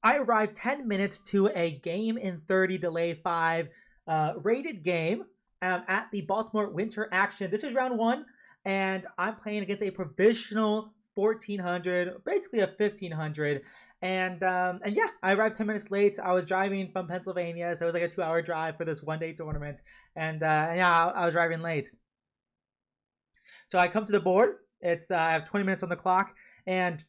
I arrived 10 minutes to a game in 30 delay 5 rated game at the Baltimore Winter Action. This is round 1, and I'm playing against a provisional 1400, basically a 1500. And yeah, I arrived 10 minutes late. I was driving from Pennsylvania, so it was like a 2-hour drive for this one-day tournament. And yeah, I was driving late. So I come to the board. It's I have 20 minutes on the clock, and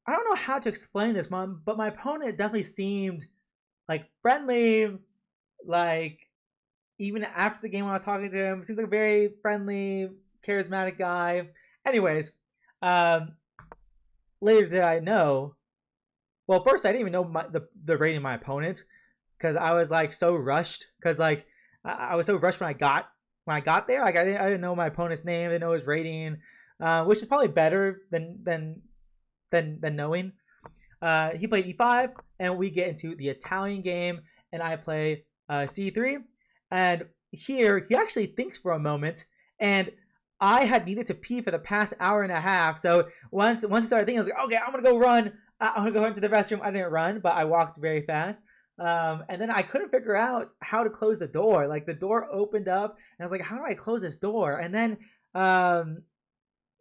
I don't know how to explain this, Mom, but my opponent definitely seemed like friendly, like even after the game when I was talking to him, seems like a very friendly, charismatic guy. Anyways, um, later did I know. Well, first I didn't even know the rating of my opponent because I was like so rushed because like I was so rushed when I got there. Like I didn't know my opponent's name, I didn't know his rating, which is probably better than knowing. He played e5, and we get into the Italian game, and I play c3. And here, he actually thinks for a moment, and I had needed to pee for the past hour and a half. So once I started thinking, I was like, okay, I'm gonna go run. I'm gonna go into the restroom. I didn't run, but I walked very fast. And then I couldn't figure out how to close the door. Like the door opened up, and I was like, how do I close this door? And then, I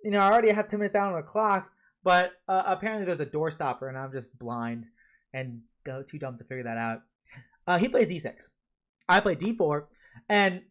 already have 10 minutes down on the clock, but apparently there's a door stopper, and I'm just blind and too dumb to figure that out. He plays d6. I play d4, and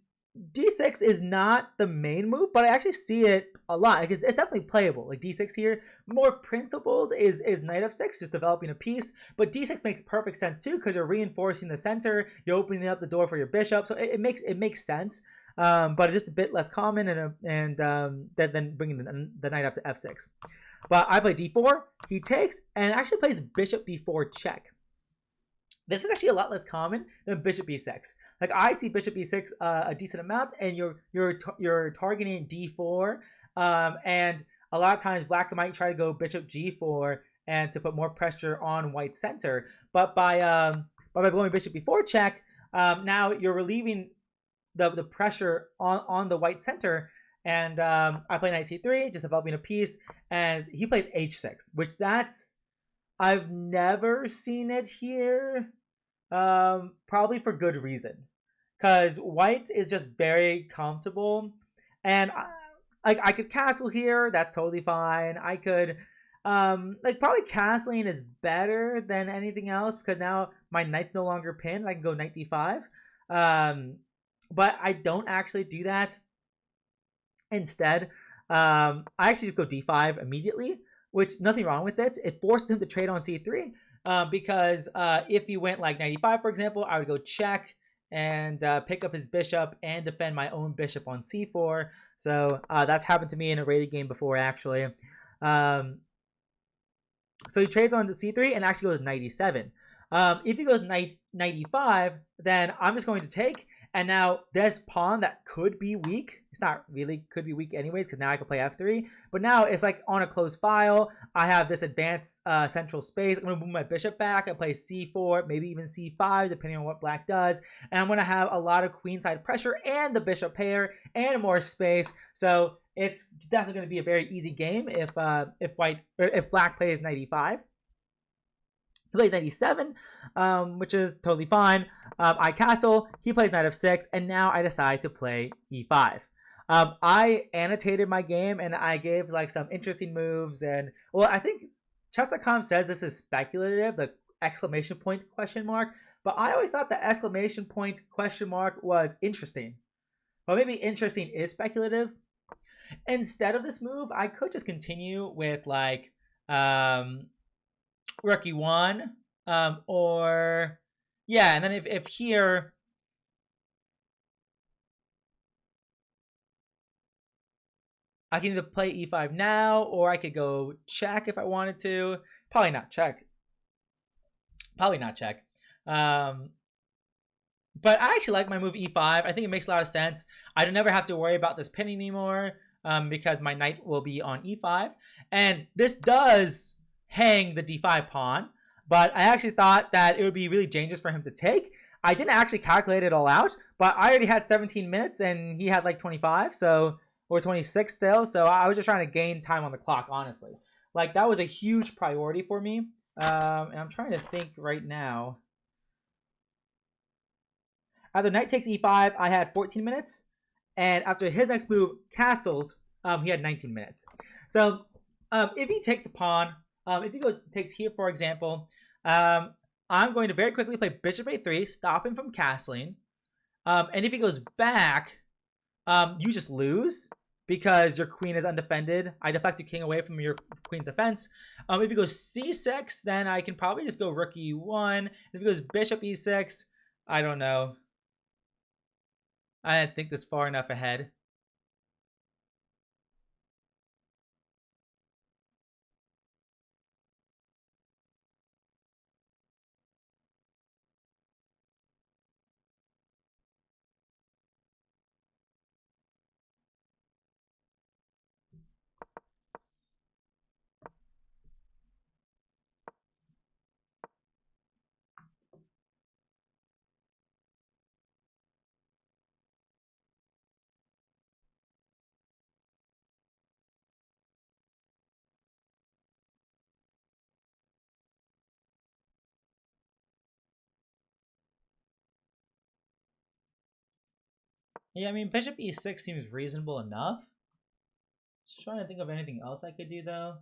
d6 is not the main move, but I actually see it a lot. Like it's definitely playable. Like d6 here, more principled is knight f6, just developing a piece. But d6 makes perfect sense too because you're reinforcing the center, you're opening up the door for your bishop, so it makes sense. But it's just a bit less common and than bringing the knight up to f6. But I play d4, he takes, and actually plays bishop b4 check. This is actually a lot less common than bishop b6. Like I see bishop b6 a decent amount, and you're targeting d4, and a lot of times black might try to go bishop g4 and to put more pressure on white center. But by going bishop b4 check, now you're relieving the pressure on the white center. And I play knight c3, just developing a piece, and he plays h6, which I've never seen it here, probably for good reason, because white is just very comfortable, and I could castle here, that's totally fine. I could probably castling is better than anything else because now my knight's no longer pinned. I can go knight d5, but I don't actually do that. Instead, I actually just go d5 immediately, which nothing wrong with it. It forces him to trade on c3 because if he went like knight e5, for example, I would go check and pick up his bishop and defend my own bishop on c4. So that's happened to me in a rated game before, actually. So he trades on to c3 and actually goes knight e7. If he goes knight e5, then I'm just going to take. And now this pawn that could be weak, it's not really could be weak anyways because now I can play f3. But now it's like on a closed file. I have this advanced central space. I'm going to move my bishop back. I play c4, maybe even c5, depending on what black does. And I'm going to have a lot of queenside pressure and the bishop pair and more space. So it's definitely going to be a very easy game if black plays knight e5. He plays knight e7, which is totally fine. I castle, he plays knight f6, and now I decide to play e5. I annotated my game, and I gave like some interesting moves. And well, I think chess.com says this is speculative, the exclamation point question mark. But I always thought the exclamation point question mark was interesting. But maybe interesting is speculative. Instead of this move, I could just continue with like rook e1, or yeah, and then if here I can either play e5 now, or I could go check if I wanted to. Probably not check. But I actually like my move e5. I think it makes a lot of sense. I don't never have to worry about this pinning anymore because my knight will be on e5, and this does hang the d5 pawn, but I actually thought that it would be really dangerous for him to take. I didn't actually calculate it all out, but I already had 17 minutes and he had like 25, so or 26 still. So I was just trying to gain time on the clock, honestly. Like, that was a huge priority for me. And I'm trying to think right now. After knight takes e5, I had 14 minutes. And after his next move, castles, he had 19 minutes. So if he takes the pawn, if he takes here, for example, I'm going to very quickly play bishop a3, stop him from castling. And if he goes back, you just lose because your queen is undefended. I deflect your king away from your queen's defense. If he goes c6, then I can probably just go rook e1. If he goes bishop e6, I don't know. I didn't think this far enough ahead. Yeah, I mean, bishop e6 seems reasonable enough. Just trying to think of anything else I could do, though.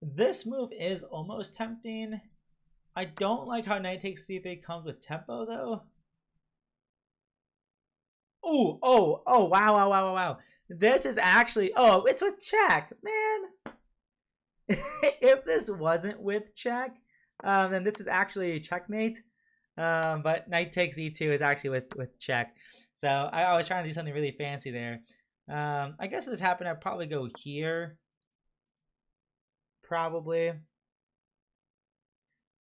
This move is almost tempting. I don't like how knight takes c3 comes with tempo, though. Oh, wow. This is actually, it's with check, man. If this wasn't with check, then this is actually checkmate. But knight takes e2 is actually with check. So I was trying to do something really fancy there. I guess if this happened, I'd probably go here. Probably.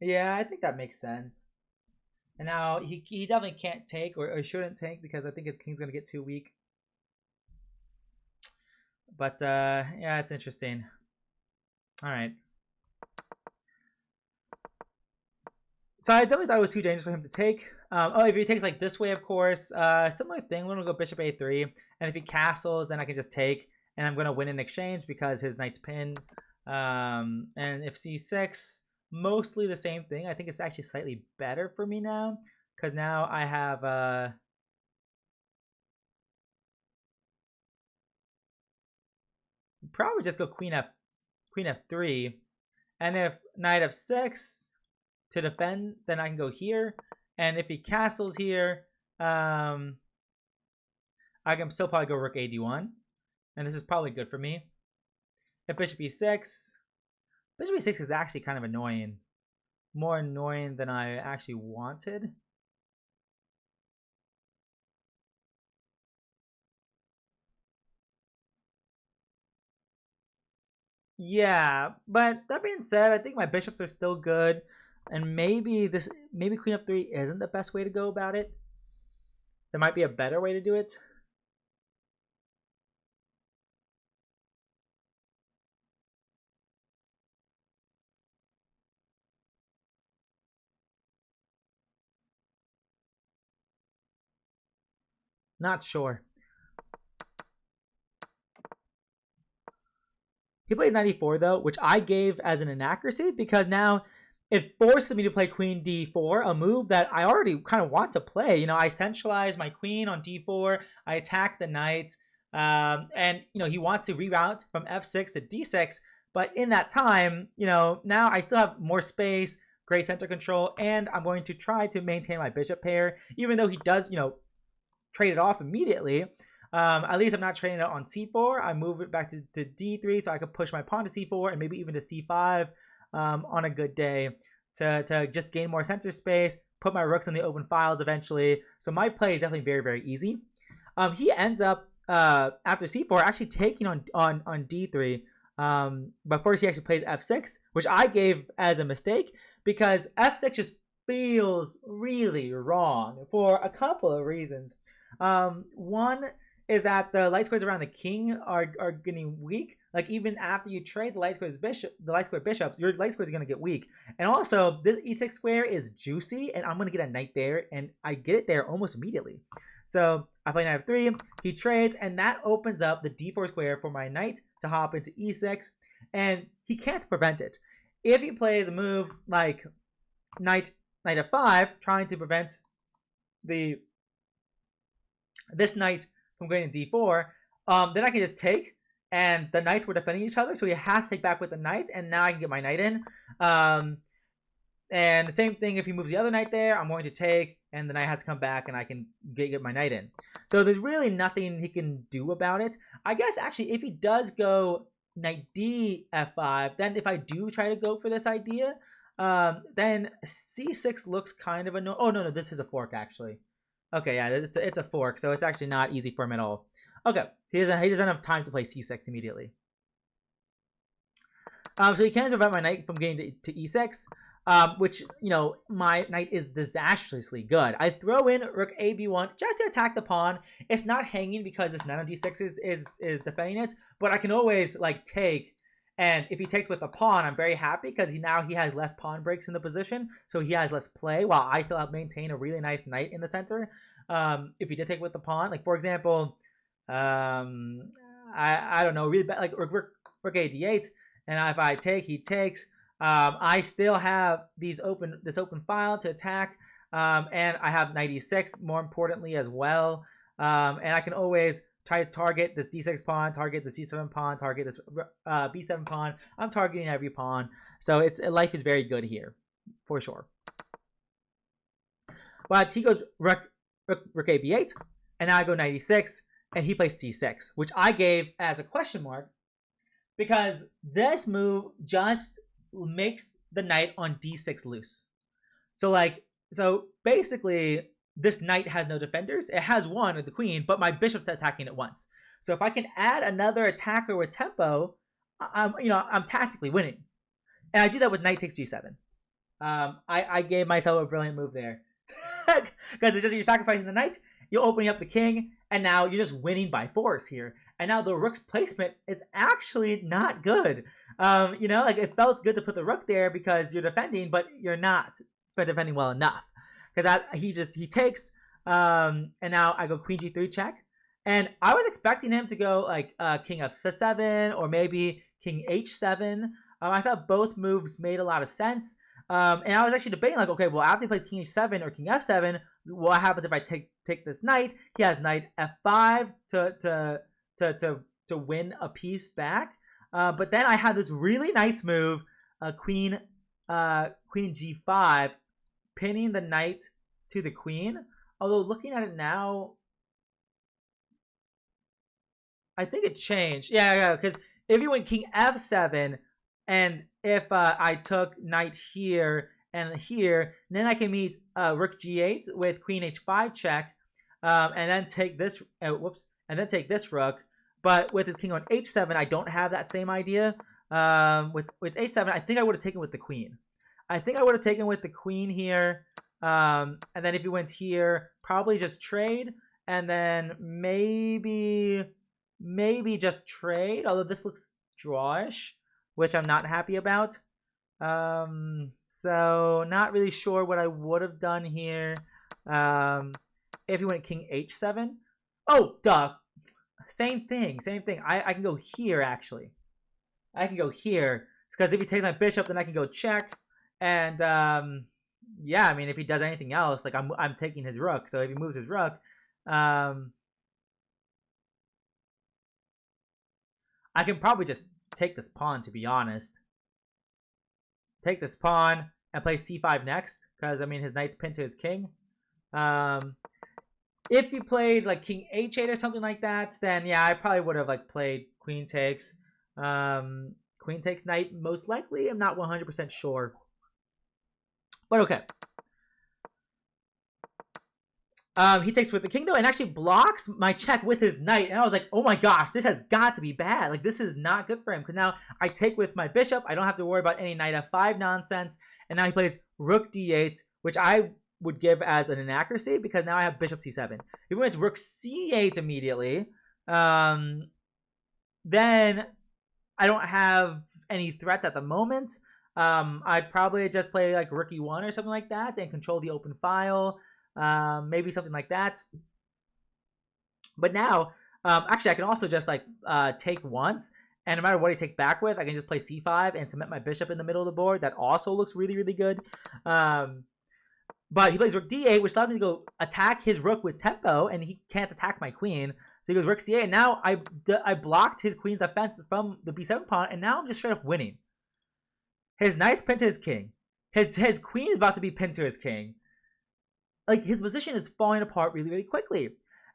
Yeah, I think that makes sense. And now he definitely can't take or shouldn't take because I think his king's going to get too weak. But yeah, it's interesting. All right. So I definitely thought it was too dangerous for him to take. If he takes like this way, of course, similar thing. We're going to go bishop a3. And if he castles, then I can just take. And I'm going to win in exchange because his knight's pinned. And if c6, mostly the same thing. I think it's actually slightly better for me now. Because now I have... probably just go queen f3. And if knight f6 to defend, then I can go here. And if he castles here, I can still probably go rook ad1. And this is probably good for me. If bishop e6, bishop e6 is actually kind of annoying. More annoying than I actually wanted. Yeah, but that being said, I think my bishops are still good. And maybe queen f3 isn't the best way to go about it. There might be a better way to do it. Not sure. He plays 94 though, which I gave as an inaccuracy because now it forces me to play queen d4, a move that I already kind of want to play. You know, I centralize my queen on d4, I attack the knight, and you know he wants to reroute from f6 to d6. But in that time, you know, now I still have more space, great center control, and I'm going to try to maintain my bishop pair, even though he does, you know, trade it off immediately. At least I'm not trading it on c4. I move it back to d3 so I can push my pawn to c4 and maybe even to c5 on a good day to just gain more center space, put my rooks in the open files eventually. So my play is definitely very, very easy. He ends up, after c4, actually taking on d3. But first he actually plays f6, which I gave as a mistake because f6 just feels really wrong for a couple of reasons. One is that the light squares around the king are getting weak. Like even after you trade the light square bishops, your light squares are gonna get weak. And also this e6 square is juicy, and I'm gonna get a knight there, and I get it there almost immediately. So I play knight f3, he trades, and that opens up the d4 square for my knight to hop into e6, and he can't prevent it. If he plays a move like knight f5, trying to prevent this knight from going to d4, then I can just take, and the knights were defending each other, so he has to take back with the knight, and now I can get my knight in. And the same thing if he moves the other knight there, I'm going to take, and the knight has to come back, and I can get my knight in. So there's really nothing he can do about it. I guess actually if he does go knight d f5, then if I do try to go for this idea, then c6 looks kind of annoying. Oh no, this is a fork actually. Okay, yeah, it's a fork, so it's actually not easy for him at all. Okay, he doesn't have time to play c6 immediately. So he can prevent my knight from getting to e6, which, you know, my knight is disastrously good. I throw in rook a b1 just to attack the pawn. It's not hanging because this knight on d6 is defending it, but I can always like take. And if he takes with the pawn, I'm very happy because now he has less pawn breaks in the position, so he has less play, while I still have maintained a really nice knight in the center. If he did take with the pawn, like for example, I don't know, really bad, like rook a d8, and if I take, he takes. I still have this open file to attack, and I have knight e6 more importantly as well, and I can always try to target this d6 pawn, target this d7 pawn, target this b7 pawn. I'm targeting every pawn, so life is very good here, for sure. But he goes rook a b8, and now I go knight e6, and he plays c6, which I gave as a question mark, because this move just makes the knight on d6 loose. So basically, this knight has no defenders. It has one with the queen, but my bishop's attacking it once. So if I can add another attacker with tempo, I'm tactically winning. And I do that with knight takes g7. I gave myself a brilliant move there. Because it's just you're sacrificing the knight, you're opening up the king, and now you're just winning by force here. And now the rook's placement is actually not good. Like it felt good to put the rook there because you're defending, but you're not defending well enough. Because he takes, and now I go queen g3 check, and I was expecting him to go like king f7 or maybe king h7. I thought both moves made a lot of sense, and I was actually debating like, okay, well after he plays king h7 or king f7, what happens if I take this knight? He has knight f5 to win a piece back, but then I had this really nice move, queen g5. Pinning the knight to the queen. Although looking at it now, I think it changed. Yeah, because if you went king f7, and if I took knight here and here, then I can meet rook g8 with queen h5 check, and then take this. And then take this rook. But with his king on h7, I don't have that same idea. With h7, I think I would have taken with the queen. I think I would have taken with the queen here, and then if he went here, probably just trade, and then maybe just trade, although this looks drawish, which I'm not happy about. So not really sure what I would have done here. If he went king h7. Oh, duh. Same thing. I can go here, actually. I can go here, because if he takes my bishop, then I can go check. And yeah, I mean, if he does anything else, like I'm taking his rook. So if he moves his rook, I can probably just take this pawn, to be honest. Take this pawn and play c5 next, because I mean his knight's pinned to his king. If he played like king h8 or something like that, then yeah, I probably would have like played queen takes. Queen takes knight most likely. I'm not 100% sure. But okay. He takes with the king though, and actually blocks my check with his knight. And I was like, oh my gosh, this has got to be bad. Like, this is not good for him. Because now I take with my bishop. I don't have to worry about any knight f5 nonsense. And now he plays rook d8, which I would give as an inaccuracy because now I have bishop c7. If we went to rook c8 immediately, then I don't have any threats at the moment. I'd probably just play like rook e1 or something like that and control the open file, maybe something like that. But now, actually, I can also just like take once, and no matter what he takes back with, I can just play c5 and cement my bishop in the middle of the board. That also looks really, really good. But he plays rook d8, which allows me to go attack his rook with tempo, and he can't attack my queen. So he goes rook c8, and now I blocked his queen's offense from the b7 pawn, and now I'm just straight up winning. His knight's pinned to his king. His queen is about to be pinned to his king. Like, his position is falling apart really, really quickly.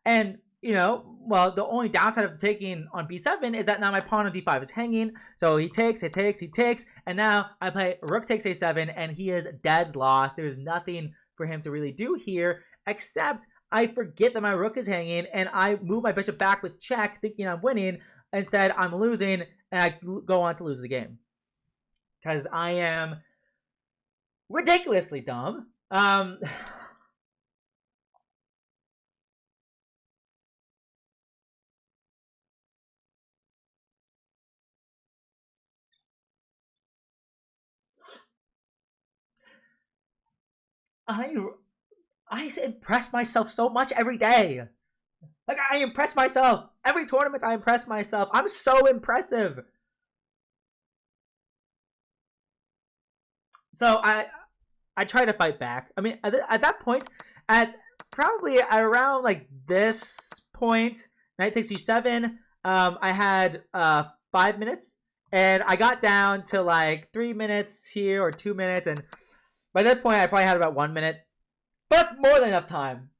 And, you know, well, the only downside of taking on b7 is that now my pawn on d5 is hanging. So he takes, and now I play rook takes a7, and he is dead lost. There's nothing for him to really do here, except I forget that my rook is hanging, and I move my bishop back with check, thinking I'm winning. Instead, I'm losing, and I go on to lose the game. Because I am ridiculously dumb. I impress myself so much every day. Like, I impress myself. Every tournament, I impress myself. I'm so impressive. So I try to fight back. I mean, at that point, at probably around like this point, knight takes g7. I had 5 minutes, and I got down to like 3 minutes here or 2 minutes, and by that point, I probably had about 1 minute. But that's more than enough time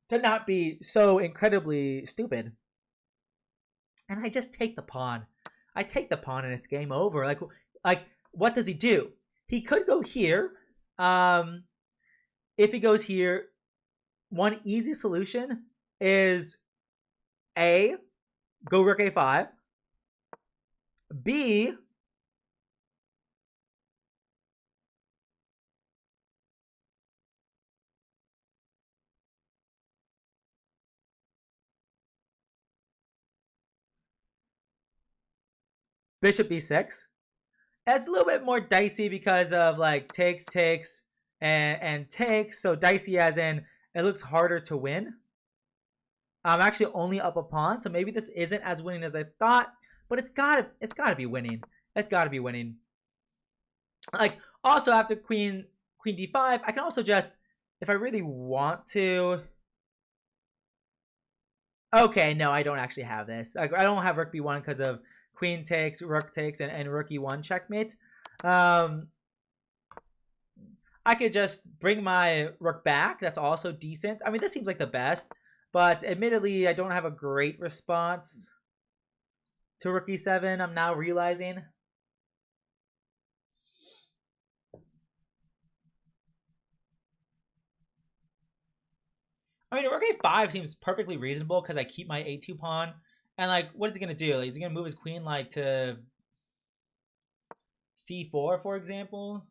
to not be so incredibly stupid. And I just take the pawn. I take the pawn, and it's game over. Like what does he do? He could go here. If he goes here, one easy solution is A, go rook a5. B, bishop b6. It's a little bit more dicey because of like takes, and takes. So dicey as in it looks harder to win. I'm actually only up a pawn, so maybe this isn't as winning as I thought, but it's gotta be winning. It's gotta be winning. Like, also after queen d5, I can also just, if I really want to. Okay, no, I don't actually have this. I don't have rook b1 because of queen takes, rook takes, and rook e1 checkmate. I could just bring my rook back. That's also decent. I mean, this seems like the best, but admittedly, I don't have a great response to rook e7. I'm now realizing. I mean, rook a5 seems perfectly reasonable because I keep my a2 pawn. And, like, what is he going to do? Like, is he going to move his queen, like, to c4, for example?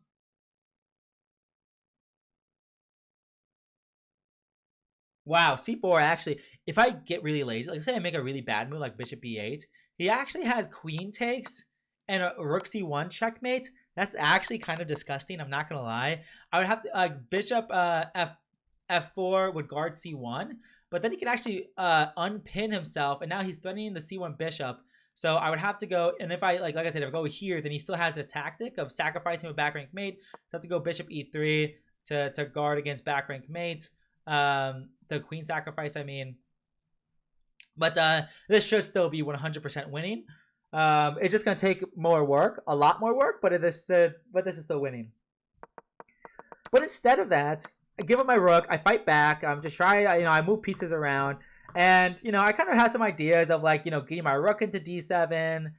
Wow, c4, actually, if I get really lazy, like, say I make a really bad move, like bishop b8, he actually has queen takes and a rook c1 checkmate. That's actually kind of disgusting, I'm not going to lie. I would have to, like, bishop f4 would guard c1. But then he can actually unpin himself, and now he's threatening the c1 bishop. So I would have to go, and if I, like I said, if I go here, then he still has this tactic of sacrificing with back rank mate. So I have to go bishop e3 to guard against back rank mate. The queen sacrifice, I mean. But this should still be 100% winning. It's just going to take more work, a lot more work, but this is still winning. But instead of that, I give up my rook. I fight back. I'm just trying. I move pieces around, and I kind of have some ideas of like getting my rook into d7.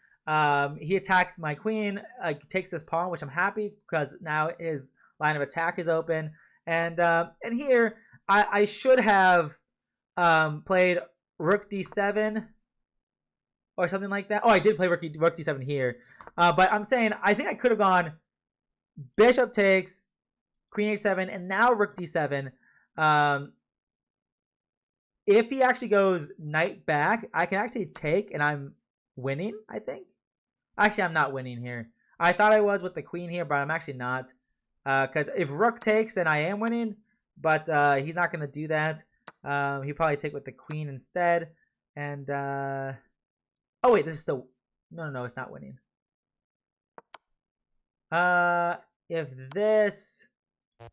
He attacks my queen. Takes this pawn, which I'm happy because now his line of attack is open. And here I should have played rook d7 or something like that. Oh, I did play rook d7 here, but I'm saying I think I could have gone bishop takes. queen h7, and now rook d7. If he actually goes knight back, I can actually take, and I'm winning, I think. Actually, I'm not winning here. I thought I was with the queen here, but I'm actually not. Because if rook takes, then I am winning. But he's not going to do that. He'll probably take with the queen instead. And, oh wait, this is still, no, it's not winning. If this,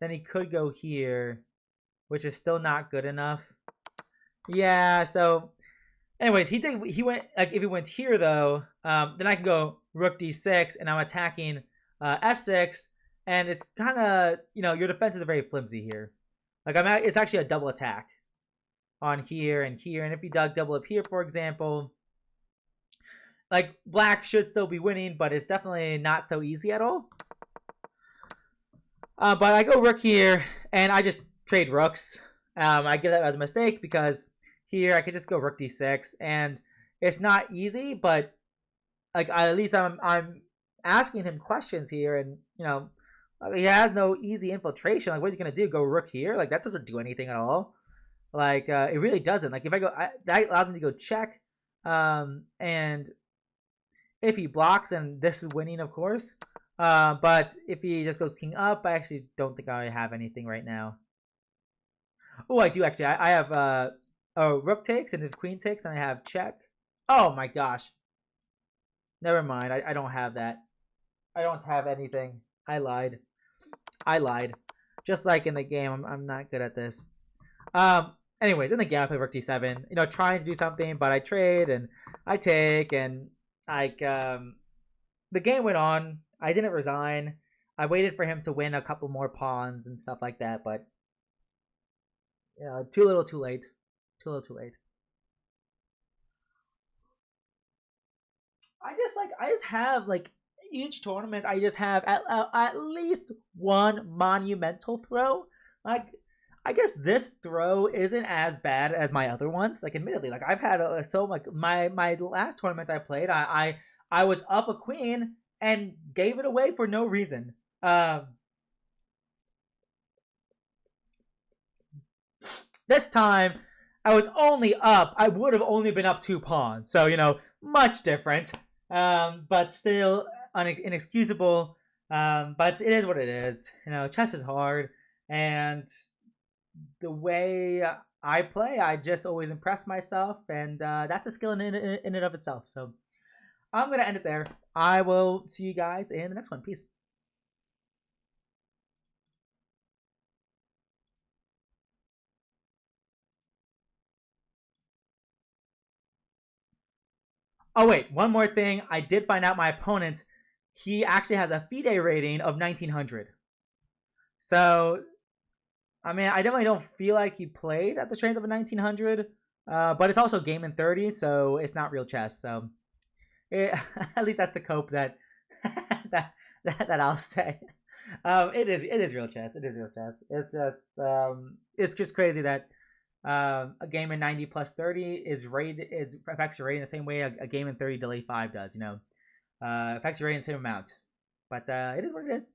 then he could go here, which is still not good enough. Yeah, so anyways, he went, like, if he went here though, then I can go rook d6, and I'm attacking f6, and it's kind of, your defenses are very flimsy here. Like, it's actually a double attack on here and here, and if you double up here, for example, like, black should still be winning, but it's definitely not so easy at all. But I go rook here, and I just trade rooks. I give that as a mistake because here I could just go rook d6, and it's not easy, but like, at least I'm asking him questions here, and he has no easy infiltration. Like, what's he gonna do? Go rook here? Like, that doesn't do anything at all. Like, it really doesn't. Like, if I go, that allows me to go check, and if he blocks, then this is winning, of course. But if he just goes king up, I actually don't think I have anything right now. Oh, I do actually. I have rook takes, and if queen takes, and I have check. Oh my gosh. Never mind. I don't have that. I don't have anything. I lied. Just like in the game, I'm not good at this. Anyways, in the game, I play rook d7. Trying to do something, but I trade and I take, and like, the game went on. I didn't resign. I waited for him to win a couple more pawns and stuff like that, but too little, too late. Too little, too late. I just have, like, each tournament, I just have at least one monumental throw. Like, I guess this throw isn't as bad as my other ones. Like, admittedly, like, I've had my last tournament I played, I was up a queen and gave it away for no reason. This time, I was only up. I would have only been up 2 pawns. So, much different. But still inexcusable. But it is what it is. Chess is hard. And the way I play, I just always impress myself. And that's a skill in and of itself. So I'm going to end it there. I will see you guys in the next one. Peace. Oh, wait. One more thing. I did find out my opponent, he actually has a FIDE rating of 1900. So, I mean, I definitely don't feel like he played at the strength of a 1900. But it's also game in 30, so it's not real chess. So, at least that's the cope that that I'll say. It is real chess. It is real chess. It's just crazy that a game in 90 plus 30 is affects your rating the same way a game in 30 delay 5 does. Affects your rating the same amount. But it is what it is.